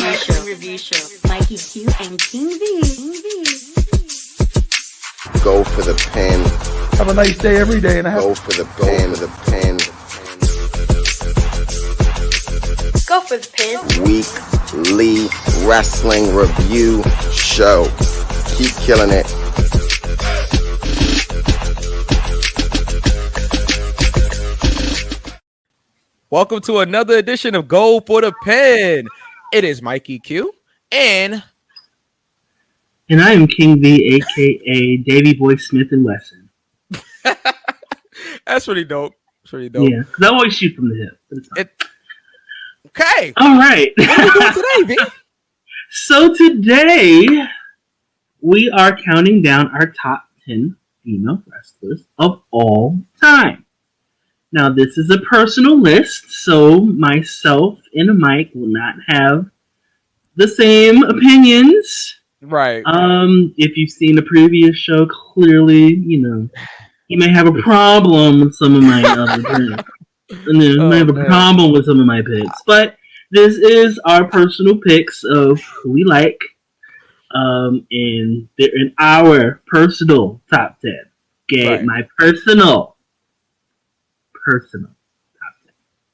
Review Show. Mickie Q and King V. Go for the pen. Have a nice day every day, and Go for the pen. Go for the pen. Weekly wrestling review show. Keep killing it. Welcome to another edition of Go for the Pen. It is Mickie Q and I am King V, aka Davey Boy Smith and Wesson. That's pretty dope. Yeah, because I always shoot from the hip. Okay. All right. What are we doing today, V? So today we are counting down our top 10 female wrestlers of all time. Now, this is a personal list, so myself and Mike will not have the same opinions. Right. If you've seen the previous show, clearly, you may have a problem with some of my picks. And then you may have a problem with some of my picks. But this is our personal picks of who we like. And they're in our personal top 10. Okay, right. My personal top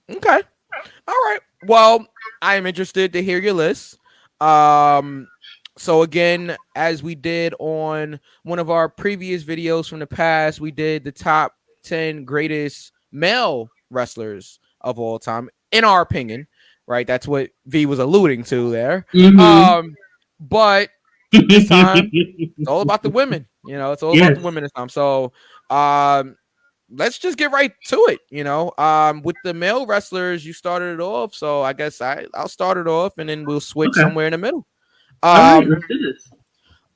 10. Okay. All right. Well, I am interested to hear your list. So again, as we did on one of our previous videos from the past, we did the top 10 greatest male wrestlers of all time, in our opinion, right? That's what V was alluding to there. Mm-hmm. But this time, it's all about the women. It's all about the women this time. So, let's just get right to it. With the male wrestlers, you started it off, so I guess I'll start it off, and then we'll switch somewhere in the middle. All right, let's do this.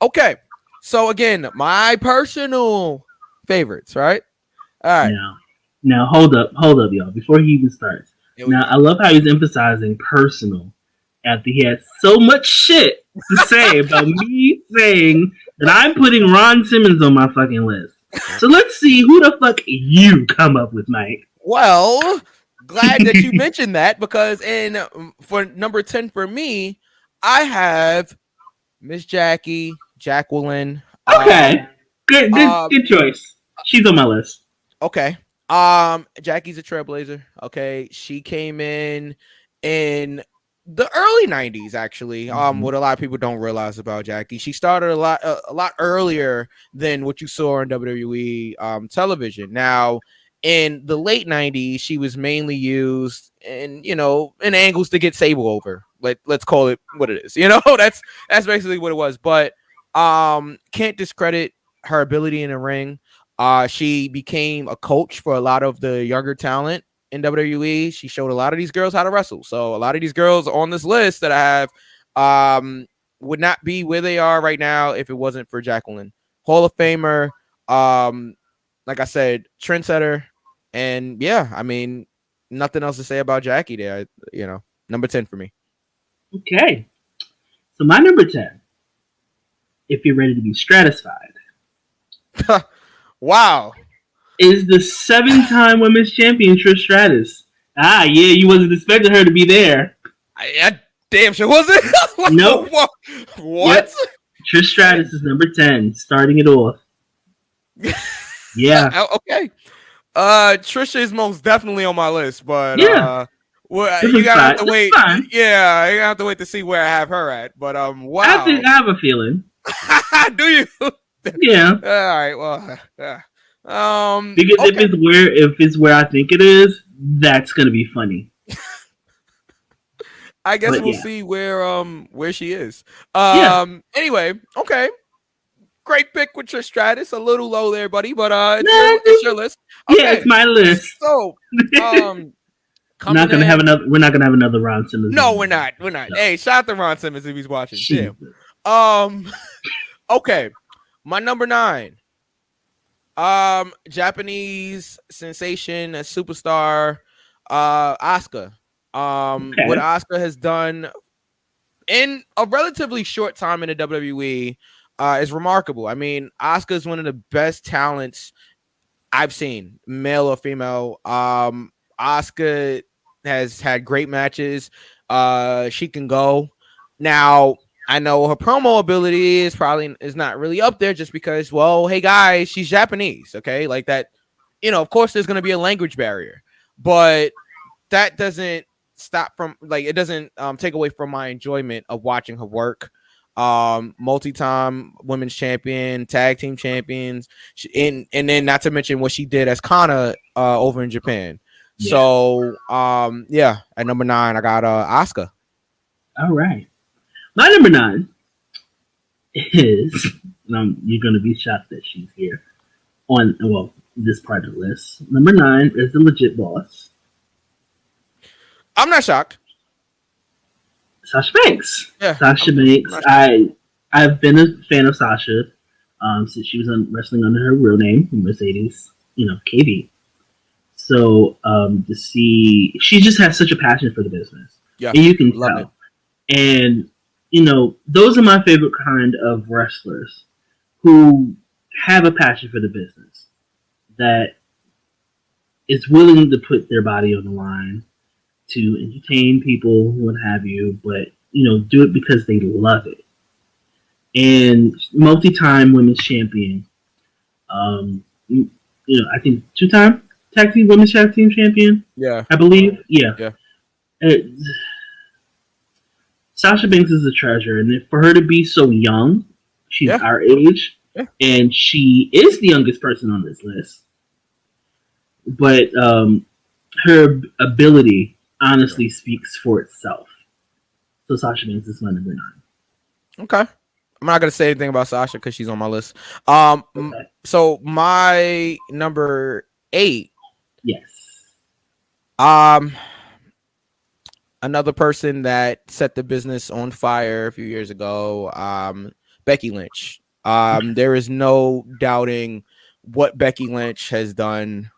Okay, so again, my personal favorites, right? All right. Now hold up, y'all. Before he even starts, I love how he's emphasizing personal after he had so much shit to say about me saying that I'm putting Ron Simmons on my fucking list. So let's see who the fuck you come up with, Mike. Well, glad that you mentioned that, because for number 10 for me, I have Miss Jacqueline. Okay, good choice. She's on my list. Okay, Jackie's a trailblazer. Okay, she came in the early 90s, actually. What a lot of people don't realize about Jackie, she started a lot earlier than what you saw on WWE television. Now, in the late 90s, she was mainly used in angles to get Sable over. Let's call it what it is. That's basically what it was. But can't discredit her ability in the ring. She became a coach for a lot of the younger talent in WWE. She showed a lot of these girls how to wrestle. So a lot of these girls on this list that I have would not be where they are right now if it wasn't for Jacqueline. Hall of Famer, like I said, trendsetter, and nothing else to say about Jackie there. Number 10 for me. Okay, so my number 10, if you're ready to be stratified. Wow. Is the 7-time women's champion Trish Stratus. Yeah, you wasn't expecting her to be there. I damn sure wasn't. Nope. What? Yep. Trish Stratus is number 10, starting it off. Yeah. Okay. Trisha is most definitely on my list, but you gotta have to wait. Yeah, you have to wait to see where I have her at. But wow. I have a feeling. Do you? Yeah. All right. Well. Because if it's where I think it is, that's gonna be funny. I guess we'll see where she is. Anyway, okay. Great pick with your Stratus. A little low there, buddy, but it's your list. Okay. Yeah, it's my list. So we're not gonna have another Ron Simmons. No, we're not. No. Hey, shout out to Ron Simmons if he's watching. Damn. Okay. My number 9. Japanese sensation, a superstar, Asuka. What Asuka has done in a relatively short time in the WWE is remarkable. I mean, Asuka is one of the best talents I've seen, male or female. Asuka has had great matches. She can go. Now, I know her promo ability is not really up there just because, well, hey guys, she's Japanese, okay? Like that, of course there's gonna be a language barrier, but that doesn't stop from it doesn't take away from my enjoyment of watching her work. Multi-time women's champion, tag team champions, and then not to mention what she did as Kana over in Japan. Yeah. So at number 9 I got Asuka. All right. My number 9 is, you're going to be shocked that she's here on, this part of the list. Number 9 is the legit boss. I'm not shocked. Sasha Banks. Yeah, Sasha Banks. I've been a fan of Sasha since she was wrestling under her real name, Mercedes, KB. So to see, she just has such a passion for the business. Yeah, and you can love tell. it. And those are my favorite kind of wrestlers who have a passion for the business, that is willing to put their body on the line to entertain people, what have you, but do it because they love it. And multi-time women's champion, I think 2-time women's tag team champion. Yeah, I believe. Yeah. Yeah. Sasha Banks is a treasure, and for her to be so young, she's our age, and she is the youngest person on this list. But her ability honestly speaks for itself. So Sasha Banks is my number 9. Okay. I'm not gonna say anything about Sasha because she's on my list. Okay. So my number 8. Yes. Another person that set the business on fire a few years ago, Becky Lynch. There is no doubting what Becky Lynch has done.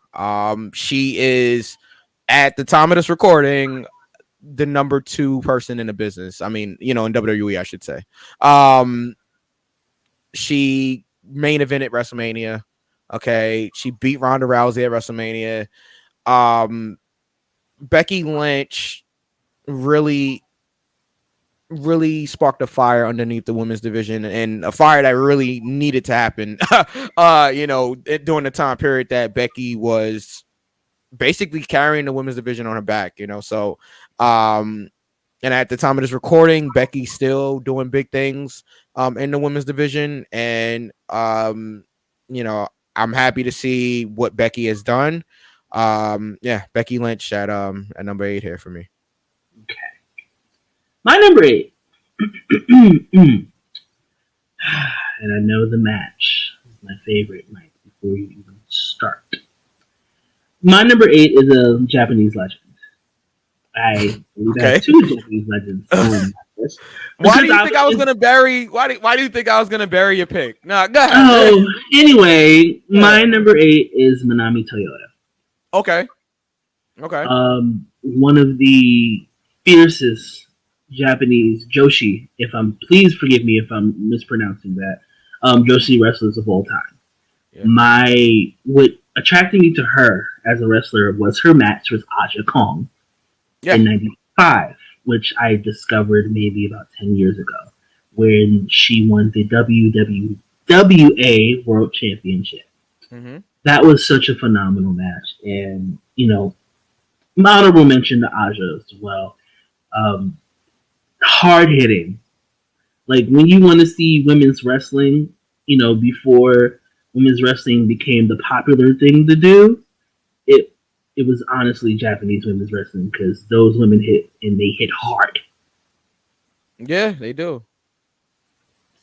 She is, at the time of this recording, the number 2 person in the business. I mean, in WWE, I should say. She main evented WrestleMania. Okay. She beat Ronda Rousey at WrestleMania. Becky Lynch really sparked a fire underneath the women's division, and a fire that really needed to happen during the time period that Becky was basically carrying the women's division on her back, so and at the time of this recording, Becky's still doing big things in the women's division, and I'm happy to see what Becky has done. Becky Lynch at number 8 here for me. Okay. My number 8. And I know the match is my favorite, Mike, before you even start. My number 8 is a Japanese legend. I believe I have 2 Japanese legends on my list. Why do you think I was gonna bury? Why do you think I was gonna bury your pick? No, go ahead. Oh, anyway, my number 8 is Manami Toyota. Okay. One of the fiercest Japanese Joshi, please forgive me if I'm mispronouncing that, Joshi wrestlers of all time. Yeah. What attracted me to her as a wrestler was her match with Aja Kong in '95, which I discovered maybe about 10 years ago, when she won the WWA World Championship. Mm-hmm. That was such a phenomenal match, and honorable mention to Aja as well. Hard hitting, like when you want to see women's wrestling, before women's wrestling became the popular thing to do, it was honestly Japanese women's wrestling, because those women hit, and they hit hard. Yeah, they do.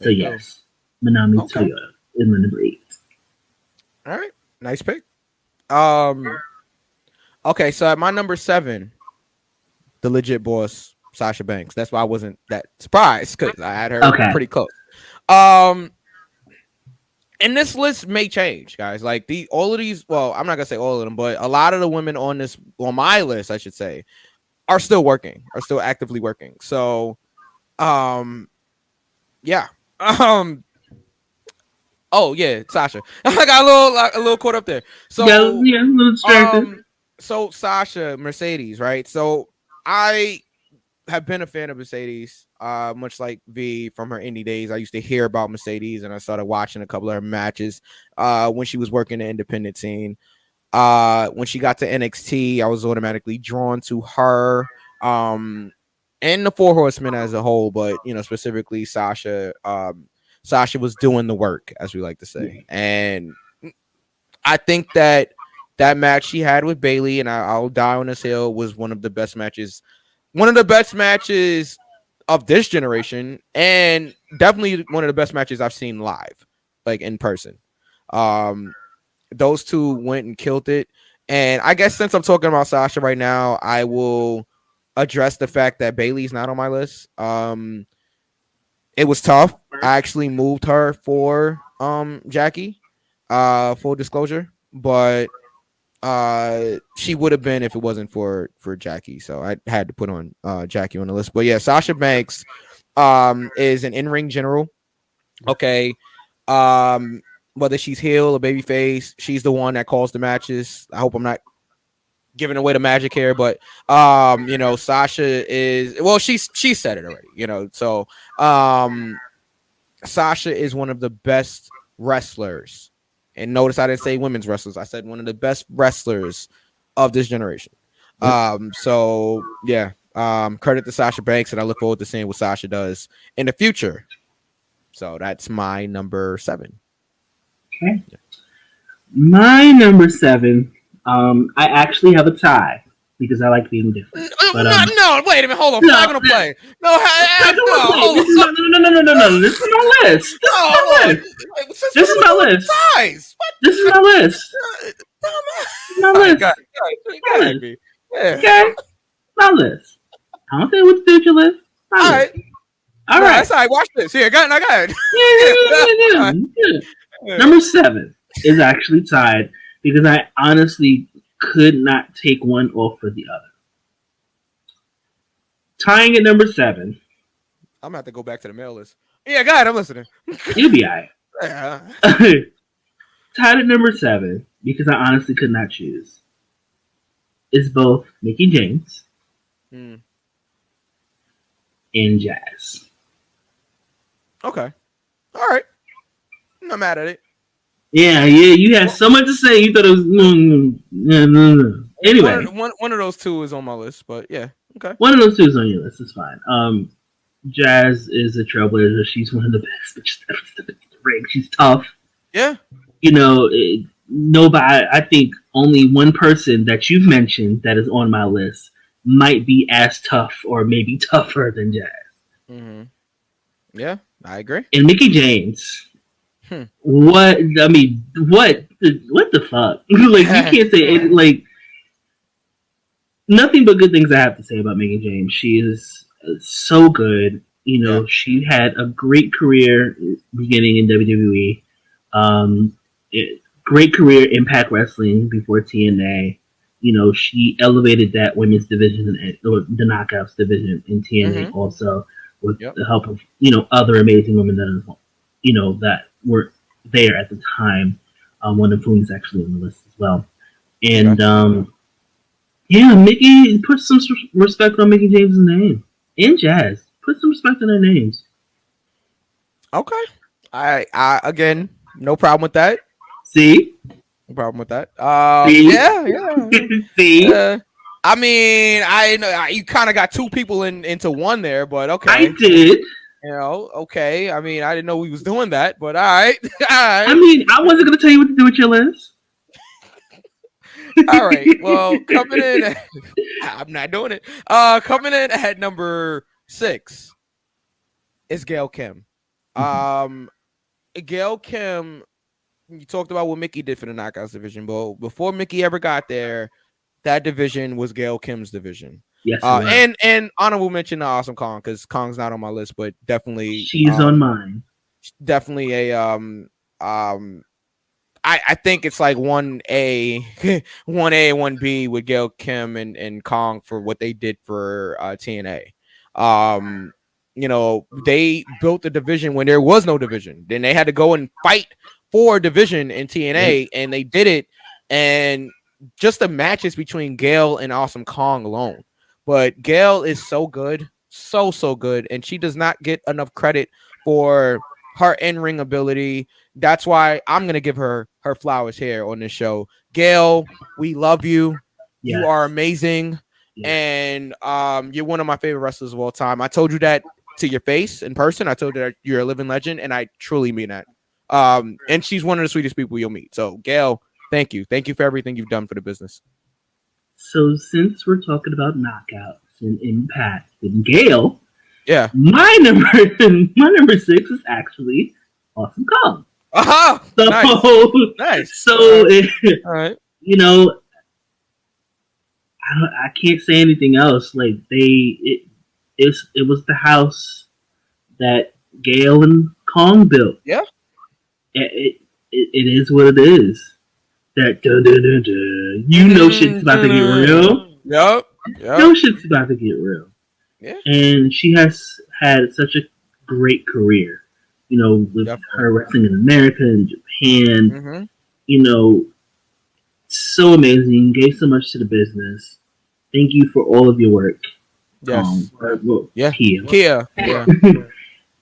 So yes, Manami Toyota is my number 8. All right, nice pick. Okay, so at my number 7, the legit boss, Sasha Banks. That's why I wasn't that surprised, because I had her pretty close. And this list may change, guys. Like all of these, well, I'm not gonna say all of them, but a lot of the women on my list, I should say, are still actively working. So, yeah. Oh yeah, Sasha. I got a little caught up there. So yeah, a little distracted. So Sasha Mercedes, right? So I have been a fan of Mercedes, much like V from her indie days. I used to hear about Mercedes, and I started watching a couple of her matches when she was working the independent scene. When she got to NXT, I was automatically drawn to her and the Four Horsemen as a whole, but specifically Sasha. Sasha was doing the work, as we like to say, and I think that match she had with Bayley, and I'll die on this hill, was one of the best matches of this generation, and definitely one of the best matches I've seen live, like in person. Those two went and killed it. And I guess since I'm talking about Sasha right now, I will address the fact that Bayley's not on my list. It was tough. I actually moved her for Jackie, full disclosure, but she would have been if it wasn't for Jackie. So I had to put on Jackie on the list. But yeah, Sasha Banks is an in-ring general. Okay. Whether she's heel or babyface, she's the one that calls the matches. I hope I'm not giving away the magic here, but Sasha is, well, she said it already, so Sasha is one of the best wrestlers. And notice I didn't say women's wrestlers. I said one of the best wrestlers of this generation. So yeah, credit to Sasha Banks, and I look forward to seeing what Sasha does in the future. So that's my number 7. Okay. My number 7, I actually have a tie because I like being different. But, no, wait a minute, hold on. No, Flag on the play. No, no. This is my list. This is my list. This is my list. My list. Okay. My list. I don't think what to do with your list. All right. All right. That's all right. Watch this. Here, go ahead. Yeah. Number 7 is actually tied because I honestly could not take one off for the other. Tying at number 7. I'm gonna have to go back to the mail list. Yeah, go ahead. I'm listening. You'll be all right. Yeah. Tied at number 7 because I honestly could not choose is both Mickie James and Jazz. Okay. All right. I'm not mad at it. Yeah. You had so much to say. You thought it was no. Anyway, one of those two is on my list, but yeah, okay. One of those two is on your list. It's fine. Jazz is a trailblazer. She's one of the best. But she's never stepped into the ring. She's tough. Yeah. Nobody. I think only one person that you've mentioned that is on my list might be as tough or maybe tougher than Jazz. Mm-hmm. Yeah, I agree. And Mickie James. What the fuck? Like, you can't say it, like, nothing but good things I have to say about Mickie James. She is so good. She had a great career beginning in WWE. Great career Impact Wrestling before TNA. She elevated that women's division or the Knockouts division in TNA also with the help of other amazing women that were there at the time. One of whom is actually on the list as well. And Mickie, put some respect on Mickie James' name. And Jazz, put some respect on their names. Okay. I again, no problem with that. See? No problem with that. See? Yeah. See? I mean, I know you kind of got two people into one there, but okay. I did. Okay. I mean, I didn't know we was doing that, but all right. I mean, I wasn't going to tell you what to do with your list. All right. Well, coming in, I'm not doing it. Coming in at number 6 is Gail Kim. Gail Kim, you talked about what Mickie did for the Knockouts division, but before Mickie ever got there, that division was Gail Kim's division. Yes, and honorable mention to Awesome Kong, because Kong's not on my list, but definitely she's on mine. Definitely a I think it's like 1A, 1A, 1B with Gail Kim and Kong for what they did for TNA. They built a division when there was no division. Then they had to go and fight for a division in TNA, and they did it. And just the matches between Gail and Awesome Kong alone. But Gail is so good. so good, and she does not get enough credit for her in-ring ability. That's why I'm gonna give her flowers here on this show. Gail, we love you. You are amazing, and you're one of my favorite wrestlers of all time. I told you that to your face in person. I told you that you're a living legend, and I truly mean that. And she's one of the sweetest people you'll meet. So, Gail, thank you for everything you've done for the business. So, since we're talking about knockouts and impact and Gail, yeah, my number 6 is actually Awesome Kong. Uh-huh. So, nice. So, all right. You know, I can't say anything else. Like it was the house that Gail and Kong built. Yeah. It is what it is. That you know shit's about to get real. Yep. No shit's about to get real. Yeah. And she has had such a great career. You know, with her wrestling in America and Japan. Mm-hmm. You know, so amazing. Gave so much to the business. Thank you for all of your work. Yes. Kia. Yeah.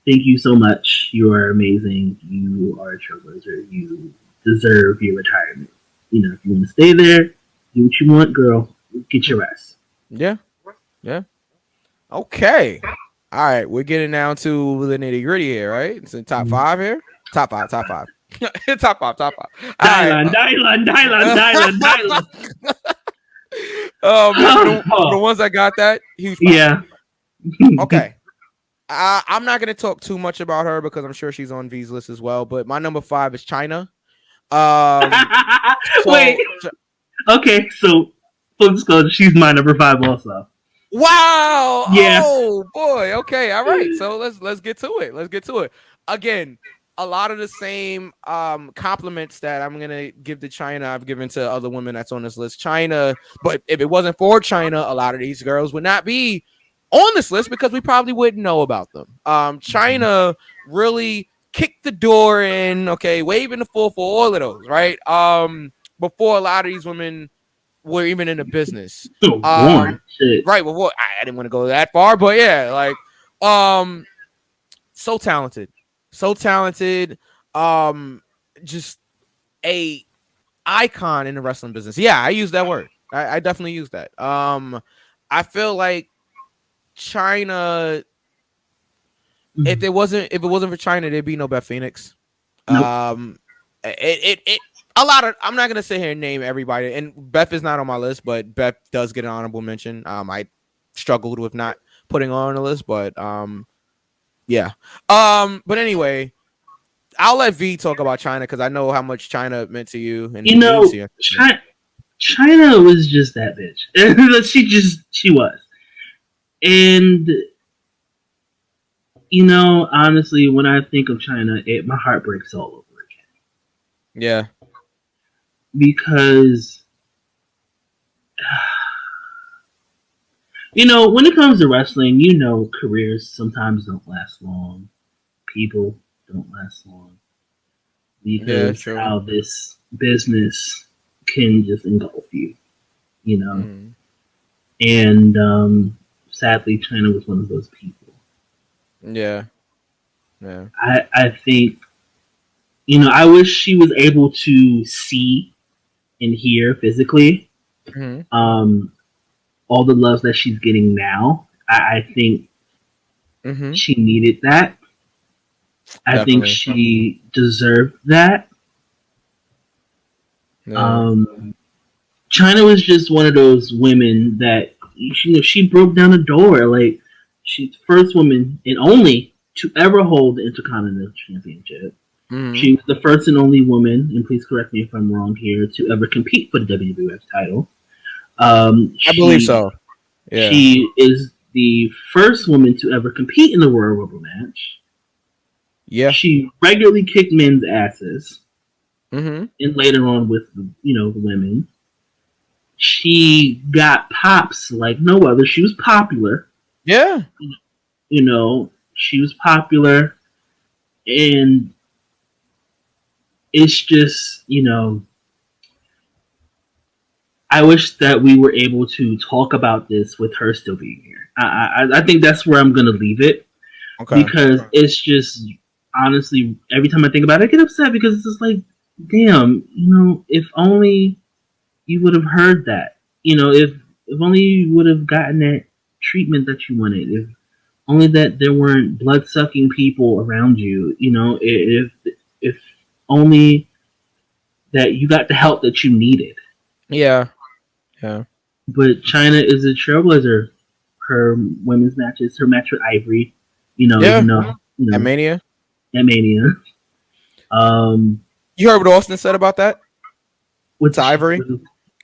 Thank you so much. You are amazing. You are a trailblazer. You deserve your retirement. You know, if you want to stay there, do what you want, girl. Get your rest. Yeah. Okay. All right. We're getting down to the nitty gritty here, right? It's in top 5 here. Top five. top 5. Dylan. The ones that got that, huge. Yeah. Okay. I'm not going to talk too much about her because I'm sure she's on V's list as well. But my number 5 is China. Wait. Okay, so full disclosure, she's my number 5 also. Wow. Yeah. Oh boy. Okay. All right. So let's get to it. Again, a lot of the same compliments that I'm gonna give to China, I've given to other women that's on this list. China, but if it wasn't for China, a lot of these girls would not be on this list because we probably wouldn't know about them. China really kicked the door in, okay, waving the floor for all of those, right? Before a lot of these women were even in the business. Right, well, I didn't want to go that far, but yeah, like so talented. Just a icon in the wrestling business. Yeah, I use that word. I definitely use that. I feel like China, if it wasn't for China, there'd be no Beth Phoenix. Nope. I'm not gonna sit here and name everybody, and Beth is not on my list, but Beth does get an honorable mention. I struggled with not putting her on the list, but yeah. But anyway, I'll let V talk about China because I know how much China meant to you. And China was just that bitch. she was. And you know, honestly, when I think of China, my heart breaks all over again. Yeah. Because you know, when it comes to wrestling, you know, careers sometimes don't last long. People don't last long because how this business can just engulf you, you know. And sadly, China was one of those people. Yeah. I think, you know, I wish she was able to see and hear physically all the love that she's getting now. I think she needed that. I think she deserved that. Yeah. China was just one of those women that, you know, she broke down a door. Like, she's the first woman and only to ever hold the Intercontinental Championship. She was the first and only woman, and please correct me if I'm wrong here, to ever compete for the WWF title. I believe so. Yeah. She is the first woman to ever compete in the Royal Rumble match. Yeah. She regularly kicked men's asses. And later on with, you know, the women. She got pops like no other. She was popular. Yeah. You know, she was popular. And it's just, you know, I wish that we were able to talk about this with her still being here. I think that's where I'm gonna leave it because it's just honestly every time I think about it, I get upset because it's just like, damn, if only you would have heard that, if only you would have gotten that treatment that you wanted, if only that there weren't blood sucking people around you, if only that you got the help that you needed. Yeah. But China is a trailblazer. Her women's matches, her match with Ivory, At Mania. You heard what Austin said about that? With Ivory?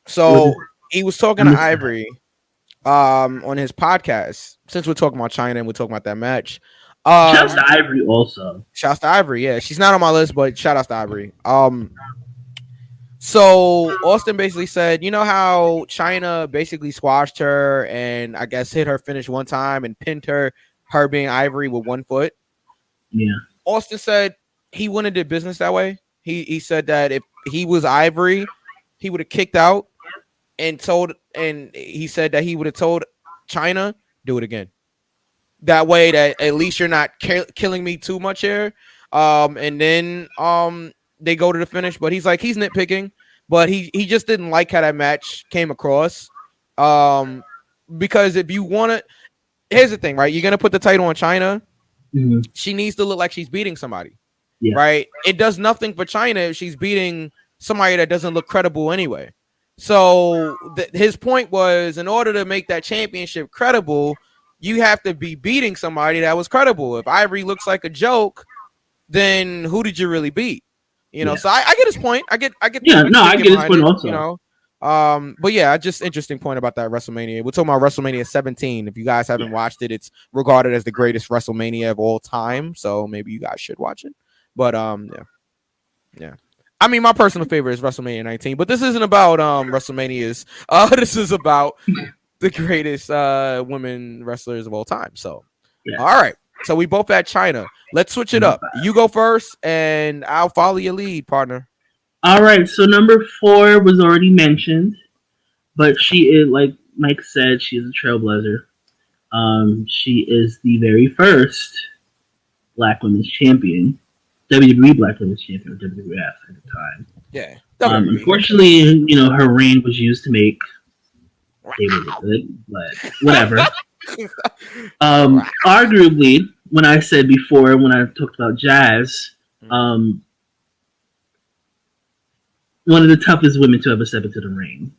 So he was talking to Ivory on his podcast. Since we're talking about China and we're talking about that match. Shout out to Ivory also. Shout out to Ivory, yeah. She's not on my list, but shout out to Ivory. So Austin basically said, you know how China basically squashed her and I guess hit her finish one time and pinned her being Ivory with 1 foot? Yeah. Austin said he wouldn't do business that way. He said that if he was Ivory, he would have kicked out and he said that he would have told China, do it again. That way that at least you're not killing me too much here. And then they go to the finish, but he's nitpicking, but he just didn't like how that match came across. Because if you want to, here's the thing, right? You're going to put the title on China. Mm-hmm. She needs to look like she's beating somebody, right? It does nothing for China if she's beating somebody that doesn't look credible anyway. So his point was, in order to make that championship credible, you have to be beating somebody that was credible. If Ivory looks like a joke, then who did you really beat? So I get his point. I get. I get his point also. But yeah, just interesting point about that WrestleMania. We're talking about WrestleMania 17. If you guys haven't watched it, it's regarded as the greatest WrestleMania of all time. So maybe you guys should watch it. But yeah. I mean, my personal favorite is WrestleMania 19. But this isn't about WrestleManias. This is about the greatest women wrestlers of all time. So, all right. So we both at China. Let's switch it up. You go first, and I'll follow your lead, partner. All right. So number 4 was already mentioned, but she is, like Mike said, she is a trailblazer. She is the very first Black Women's Champion, WWE Black Women's Champion, WWF at the time. Yeah. Unfortunately, her reign was used to make David look good, but whatever. Arguably, when I said before, when I talked about Jazz, one of the toughest women to ever step into the ring.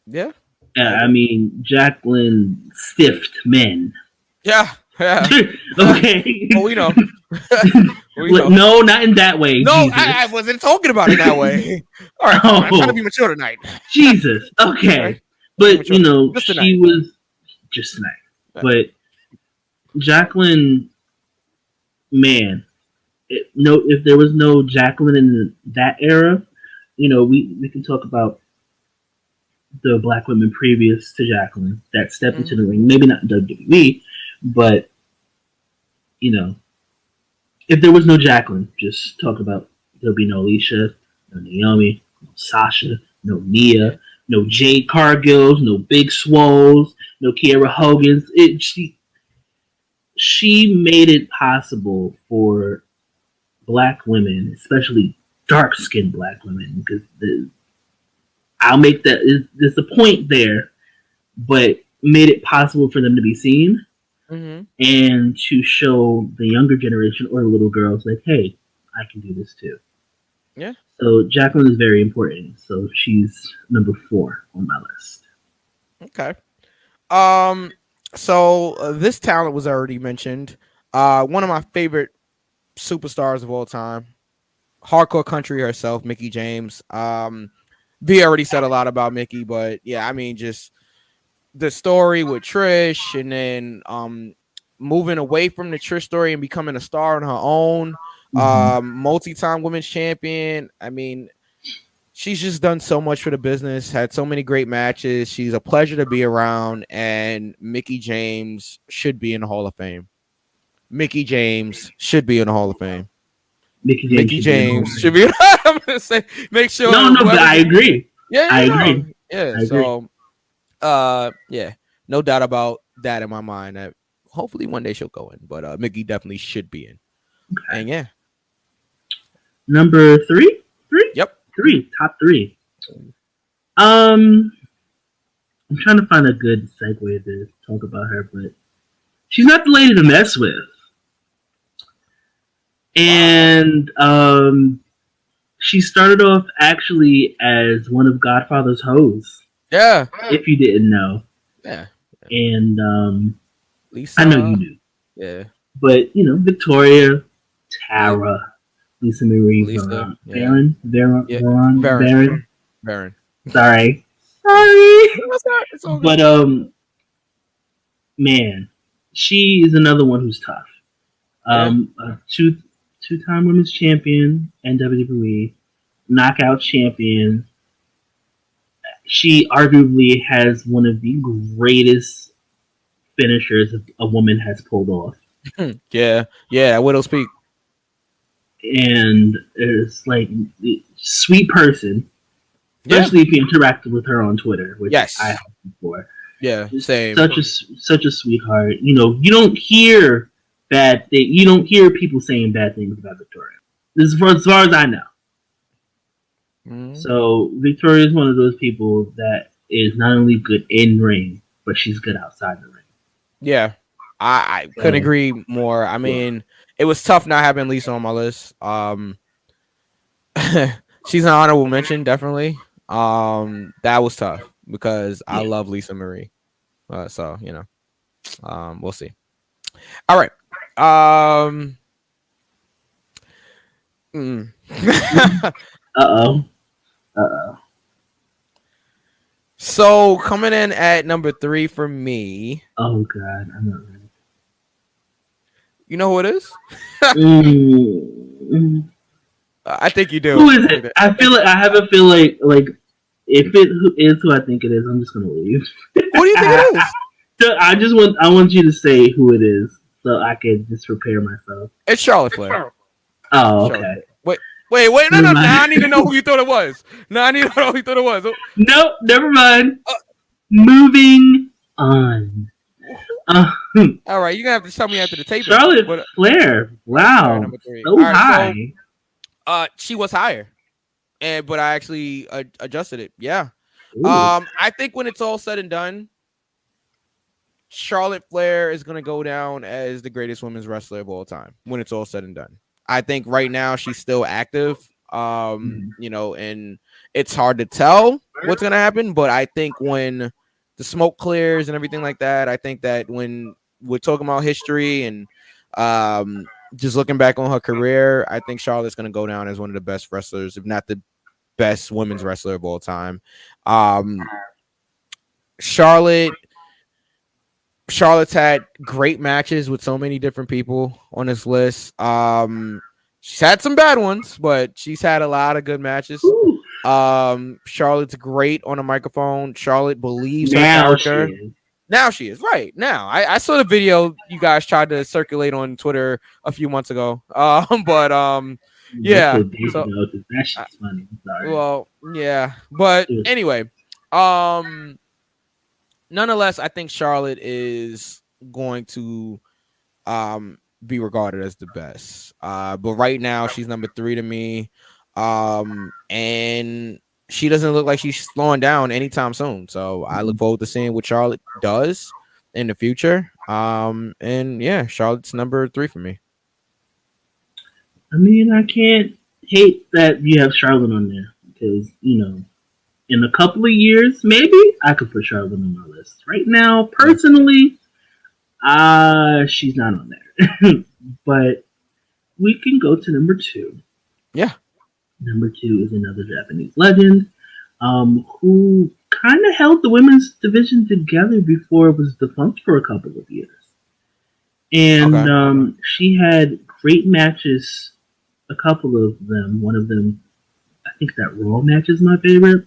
Yeah. I mean, Jacqueline stiffed men. Yeah. Okay. Well, we know. No, not in that way. No, I wasn't talking about it that way. All right. I'm trying to be mature tonight. Jesus. Okay. Right. But, she was just tonight. Right. But Jacqueline, man, if there was no Jacqueline in that era, we can talk about the Black women previous to Jacqueline that stepped into the ring. Maybe not WWE, but if there was no Jacqueline, just talk about there'll be no Alicia, no Naomi, no Sasha, no Nia, no Jade Cargills, no Big Swoles, no Kiera Hogans. She made it possible for Black women, especially dark-skinned Black women, because I'll make that. There's a point there, but made it possible for them to be seen and to show the younger generation or the little girls, like, hey, I can do this too. Yeah. So Jacqueline is very important. So she's number 4 on my list. Okay. So this talent was already mentioned. One of my favorite superstars of all time, hardcore country herself, Mickie James. V already said a lot about Mickie, but yeah, I mean, just the story with Trish, and then moving away from the Trish story and becoming a star on her own. Multi-time women's champion. I mean, she's just done so much for the business, had so many great matches. She's a pleasure to be around, and Mickie James should be in the Hall of Fame. Mickie James should be in the Hall of Fame. Mickie James should be. I'm gonna say, make sure. No, but I agree. Yeah, I no, agree. yeah. I agree. So, yeah, no doubt about that in my mind. That hopefully one day she'll go in, but Mickie definitely should be in. Okay. And yeah, Number three, yep. top three. I'm trying to find a good segue to talk about her, but she's not the lady to mess with. And she started off actually as one of Godfather's hoes. Yeah, If you didn't know. yeah. And Lisa, I know you knew. yeah. But, Victoria, Tara, Lisa Marie Lisa, Baron. yeah. Baron. Sorry. It's all good. But, man, she is another one who's tough. A two-time women's champion in WWE, knockout champion. She arguably has one of the greatest finishers a woman has pulled off. yeah, Widow's Peak. And it's like sweet person, especially if you interacted with her on Twitter, which I have before. Yeah, same. Such a sweetheart. You don't hear you don't hear people saying bad things about Victoria. As far as I know. Mm-hmm. So Victoria is one of those people that is not only good in ring, but she's good outside the ring. Yeah, I couldn't agree more. I mean, it was tough not having Lisa on my list. She's an honorable mention, definitely. That was tough because I love Lisa Marie. So we'll see. All right. Uh-oh. So coming in at number 3 for me. Oh God, I'm not ready. You know who it is? I think you do. Who is it? I have a feel like if it is who I think it is, I'm just gonna leave. Who do you think it is? So I want you to say who it is so I can just prepare myself. It's Charlotte Flair. Oh, okay. Wait, no. Now I need to know who you thought it was. Now I need to know who you thought it was. Nope, never mind. Moving on. All right, you're gonna have to tell me after the tape. Charlotte Flair. Wow. Number 3. So high. So, she was higher. But I actually adjusted it. Yeah. Ooh. I think when it's all said and done, Charlotte Flair is going to go down as the greatest women's wrestler of all time when it's all said and done. I think right now she's still active, and it's hard to tell what's going to happen. But I think when the smoke clears and everything like that, I think that when we're talking about history and just looking back on her career, I think Charlotte's going to go down as one of the best wrestlers, if not the best women's wrestler of all time. Charlotte's had great matches with so many different people on this list. She's had some bad ones, but she's had a lot of good matches. Charlotte's great on a microphone. Charlotte believes her character. Now she is right now. I saw the video you guys tried to circulate on Twitter a few months ago. Yeah. So, that shit's funny. I'm sorry. Well, yeah, but anyway, nonetheless, I think Charlotte is going to be regarded as the best. But right now, she's number 3 to me. And she doesn't look like she's slowing down anytime soon. So I look forward to seeing what Charlotte does in the future. And yeah, Charlotte's number 3 for me. I mean, I can't hate that you have Charlotte on there because, in a couple of years, maybe I could put Charlotte on my list. Right now, personally, she's not on there. But we can go to number 2. Yeah. Number 2 is another Japanese legend who kind of held the women's division together before it was defunct for a couple of years. And she had great matches, a couple of them. One of them, I think that Raw match is my favorite,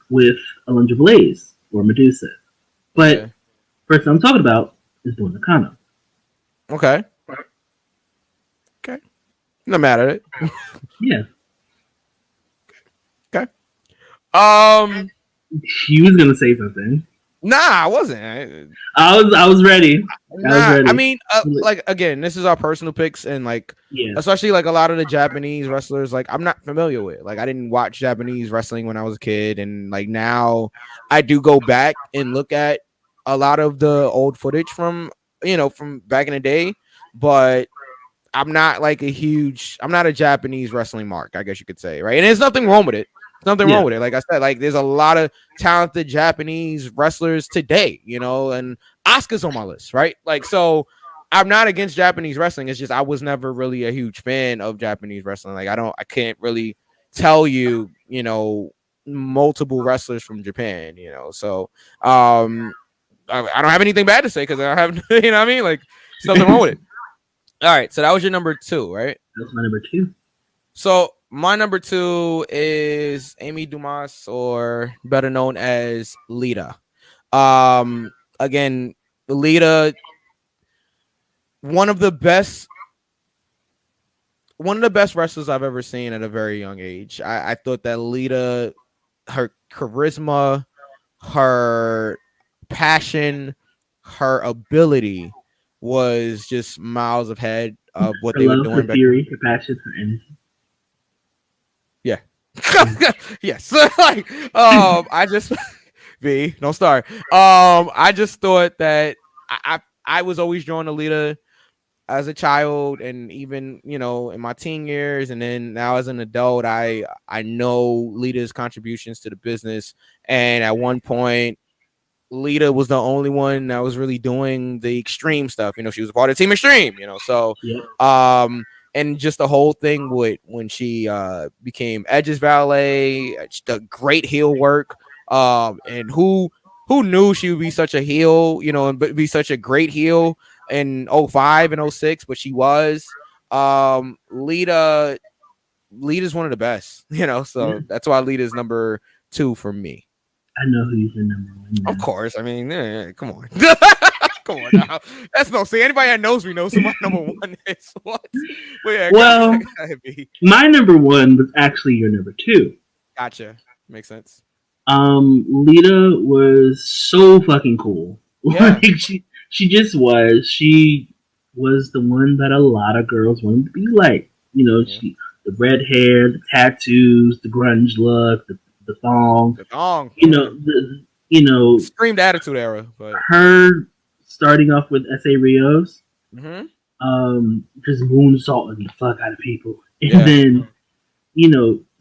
with Alundra Blaze or Medusa. But first I'm talking about is Bull Nakano. Okay. No matter it. Yeah. Okay. She was gonna say something. Nah, I wasn't. I was ready. I mean, like again, this is our personal picks, and like, yeah, especially like a lot of the Japanese wrestlers, like I'm not familiar with. Like, I didn't watch Japanese wrestling when I was a kid, and like now, I do go back and look at a lot of the old footage from from back in the day, but I'm not like I'm not a Japanese wrestling mark, I guess you could say, right? And there's nothing wrong with it. Nothing wrong with it. Like I said, like there's a lot of talented Japanese wrestlers today, and Asuka's on my list, right? Like, so I'm not against Japanese wrestling. It's just I was never really a huge fan of Japanese wrestling. Like I can't really tell you, multiple wrestlers from Japan, So I don't have anything bad to say because I have, you know what I mean? Like, there's nothing wrong with it. All right, so that was your number 2, right? That's my number 2. So my number 2 is Amy Dumas, or better known as Lita. Again, Lita, one of the best wrestlers I've ever seen at a very young age. I thought that Lita, her charisma, her passion, her ability was just miles ahead of what they were doing. Her theory, her passion, her energy. Yeah. Yes. Like, I just V, don't start. I just thought that I was always drawn to Lita as a child, and even in my teen years, and then now as an adult, I know Lita's contributions to the business. And at one point, Lita was the only one that was really doing the extreme stuff. She was a part of Team Extreme, so and just the whole thing with when she became Edge's valet, the great heel work. And who knew she would be such a heel, and be such a great heel in 05 and 06, but she was. Lita's one of the best, so that's why Lita's number 2 for me. I know who's your number 1 now. Of course. I mean, come on. Come on now. That's no see. Anybody that knows me knows who my number 1 is. What? Well, my number 1 was actually your number 2. Gotcha. Makes sense. Lita was so fucking cool. Yeah. Like she just was. She was the one that a lot of girls wanted to be like. She the red hair, the tattoos, the grunge look, the thong. The thong. Screamed attitude era. But her starting off with S.A. Rios. Mm-hmm. Just moonsaulting the fuck out of people. And then,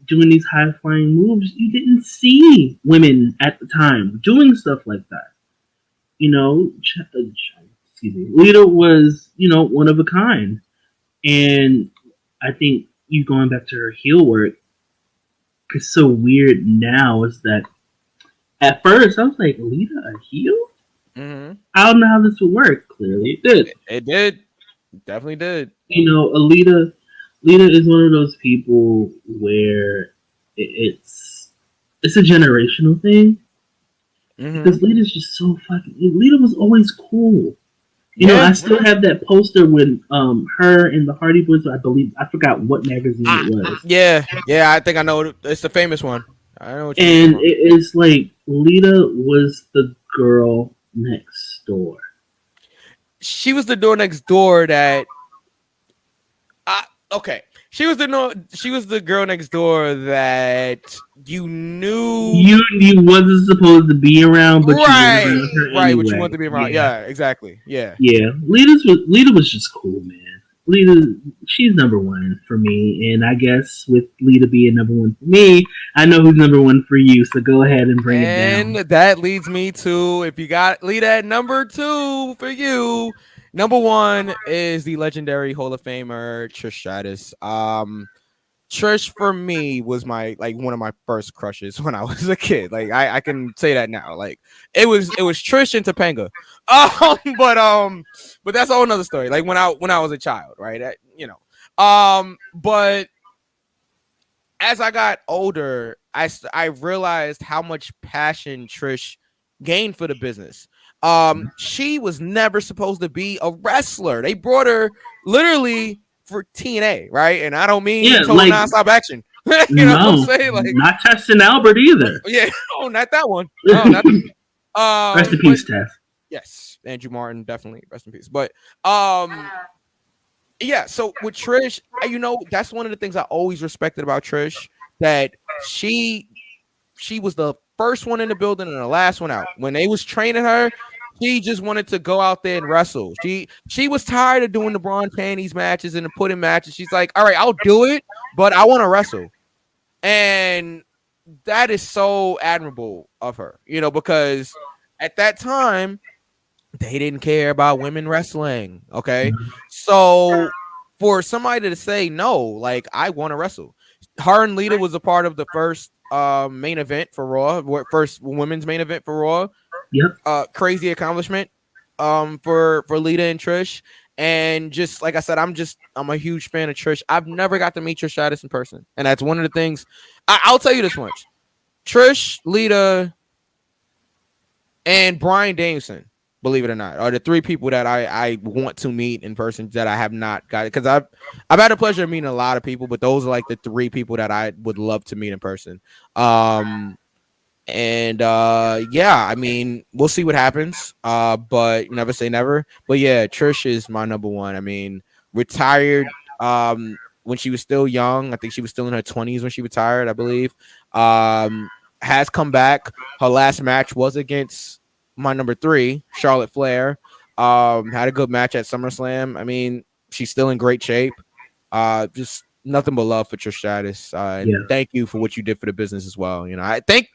doing these high flying moves. You didn't see women at the time doing stuff like that. Excuse me. Lita was, one of a kind. And I think you going back to her heel work, it's so weird now is that at first I was like, Lita a heel? Mm-hmm. I don't know how this would work. Clearly it did. It did. It definitely did. Lita is one of those people where it's a generational thing. Mm-hmm. Because Lita's just so fucking... Lita was always cool. I still have that poster with her and the Hardy Boys. I believe I forgot what magazine it was. Yeah, I think I know. It's the famous one. I know. What and it's like Lita was the girl next door. She was the door next door that. Okay. She was the girl next door that you knew you wasn't supposed to be around, but right, you were her right, anyway. but you wanted to be around. Yeah, exactly. Yeah. Lita was just cool, man. Lita, she's number 1 for me, and I guess with Lita being number 1 for me, I know who's number 1 for you. So go ahead and bring it down. And that leads me to, if you got Lita at number 2 for you. Number 1 is the legendary Hall of Famer Trish Stratus. Trish for me was one of my first crushes when I was a kid. Like I can say that now. Like it was Trish and Topanga. But that's a whole nother story. Like when I was a child, right? But as I got older, I realized how much passion Trish gained for the business. She was never supposed to be a wrestler. They brought her literally for TNA, right? And I don't mean total nonstop action. You know what I'm saying? Like, not Tess and Albert either. yeah, no, not that one. No, not Rest in peace, Tess. Yes, Andrew Martin, definitely rest in peace. But yeah, so with Trish, you know, that's one of the things I always respected about Trish, that she was the first one in the building and the last one out. When they was training her, she just wanted to go out there and wrestle. She was tired of doing the bra and panties matches and the pudding matches. She's like, all right, I'll do it, but I want to wrestle. And that is so admirable of her, you know, because at that time, they didn't care about women wrestling. Okay. So for somebody to say no, like, I want to wrestle. Her and Lita was a part of the first main event for Raw, first women's main event for Raw. Yep. Crazy accomplishment for Lita and Trish. And just like I said, I'm a huge fan of Trish. I've never got to meet Trish Stratus in person. And that's one of the things I'll tell you this much. Trish, Lita, and Bryan Danielson, believe it or not, are the three people that I want to meet in person that I have not got, because I've had the pleasure of meeting a lot of people, but those are like the three people that I would love to meet in person. Yeah, I mean, we'll see what happens. But never say never. But yeah, Trish is my number one. I mean, retired when she was still young. I think she was still in her 20s when she retired, I believe. Has come back. Her last match was against my number 3, Charlotte Flair. Had a good match at SummerSlam. I mean, she's still in great shape. Just nothing but love for Trish Stratus. And thank you for what you did for the business as well. You know, I thank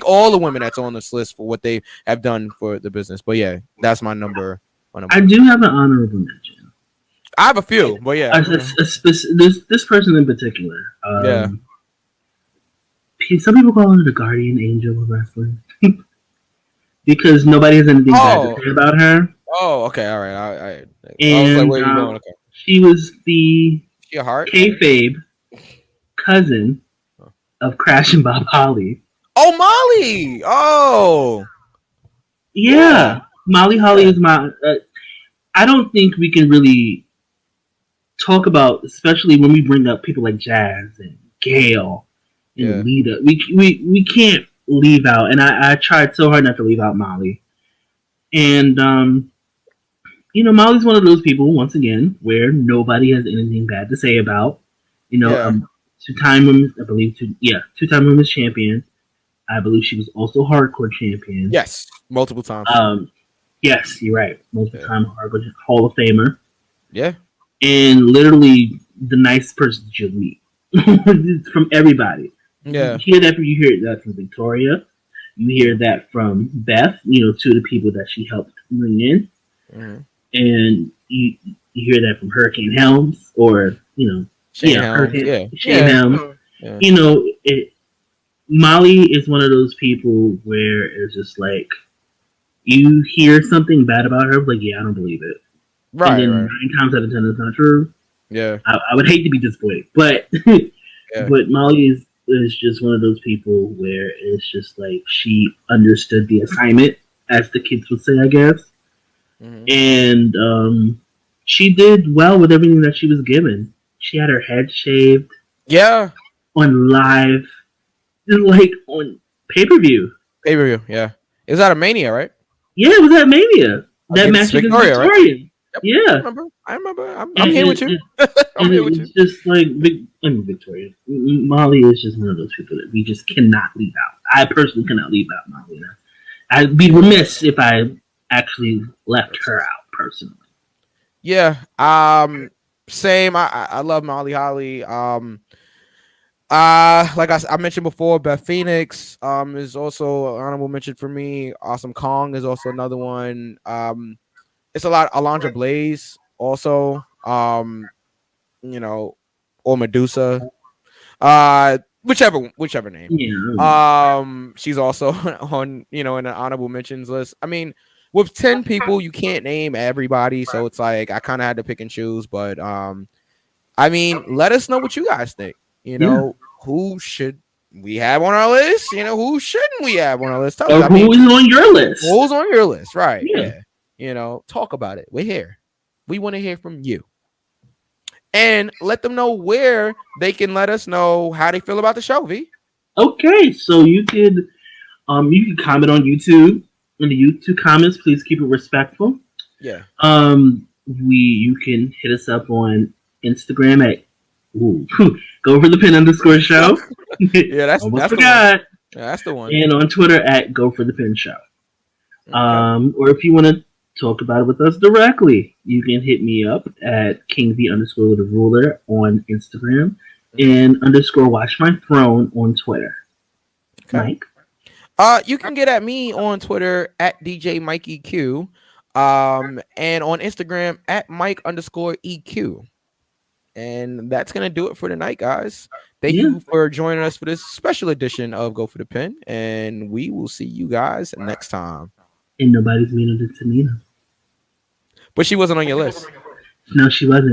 all the women that's on this list for what they have done for the business. But yeah, that's my number. I do have an honorable mention. I have a few, but yeah, this person in particular. Some people call her the guardian angel of wrestling because nobody has anything bad to say about her. Oh, okay, all right. I was like, where you going? Okay. She was the kayfabe cousin of Crash and Bob Holly. Oh, Molly! Oh, yeah. Molly Holly is my. I don't think we can really talk about, especially when we bring up people like Jazz and Gail and Lita. We can't leave out, and I tried so hard not to leave out Molly. And you know, Molly's one of those people, once again, where nobody has anything bad to say about. You know, two-time women's champion. I believe she was also hardcore champion. Yes, multiple times. Yes, you're right. Multiple time hardcore Hall of Famer. Yeah. And literally the nicest person that you'll meet from everybody. Yeah. You hear that from Victoria. You hear that from Beth, you know, two of the people that she helped bring in. Mm-hmm. And you hear that from Hurricane Helms or, you know, Shane Helms. Yeah. You know, Molly is one of those people where it's just like, you hear something bad about her, like, yeah, I don't believe it. Right. And then 9 times out of 10, it's not true. Yeah. I would hate to be disappointed, but but Molly is just one of those people where it's just like she understood the assignment, as the kids would say, I guess. Mm-hmm. And she did well with everything that she was given. She had her head shaved. Yeah. On live, like on pay-per-view. Pay-per-view, yeah. It was out of Mania, right? Yeah, it was at Mania. That match against Victoria. Right? Yep. Yeah. I remember. I'm here with you. I'm here with you. It's just like Victoria. Molly is just one of those people that we just cannot leave out. I personally cannot leave out Molly. I'd be remiss if I actually left her out personally. Yeah. Same. I love Molly Holly. Like I mentioned before, Beth Phoenix is also an honorable mention for me. Awesome Kong is also another one. It's a lot. Alondra Blaze also. You know, or Medusa. Whichever name. Yeah. She's also on, you know, in the honorable mentions list. I mean, with 10 people, you can't name everybody, so it's like I kind of had to pick and choose. But I mean, let us know what you guys think. You know, who should we have on our list? You know, who shouldn't we have on our list? Who's on your list? Who's on your list? Right. Yeah. You know, talk about it. We're here. We want to hear from you. and let them know where they can let us know how they feel about the show. V. Okay, so you can comment on YouTube. In the YouTube comments, please keep it respectful. Yeah. You can hit us up on Instagram at go for the pin _ show. Yeah, that's almost that's forgot. the one. Yeah, that's the one. And on Twitter at go for the pin show. Okay. Or if you want to talk about it with us directly, you can hit me up at King V _ the ruler on Instagram and _ watch my throne on Twitter. Okay. Mike. You can get at me on Twitter at DJ Mikey Q, and on Instagram at Mike _ EQ. And that's gonna do it for tonight, guys. Thank you for joining us for this special edition of Go for the Pin, and we will see you guys next time. And nobody's meaner than Tamina. But she wasn't on your list. No, she wasn't.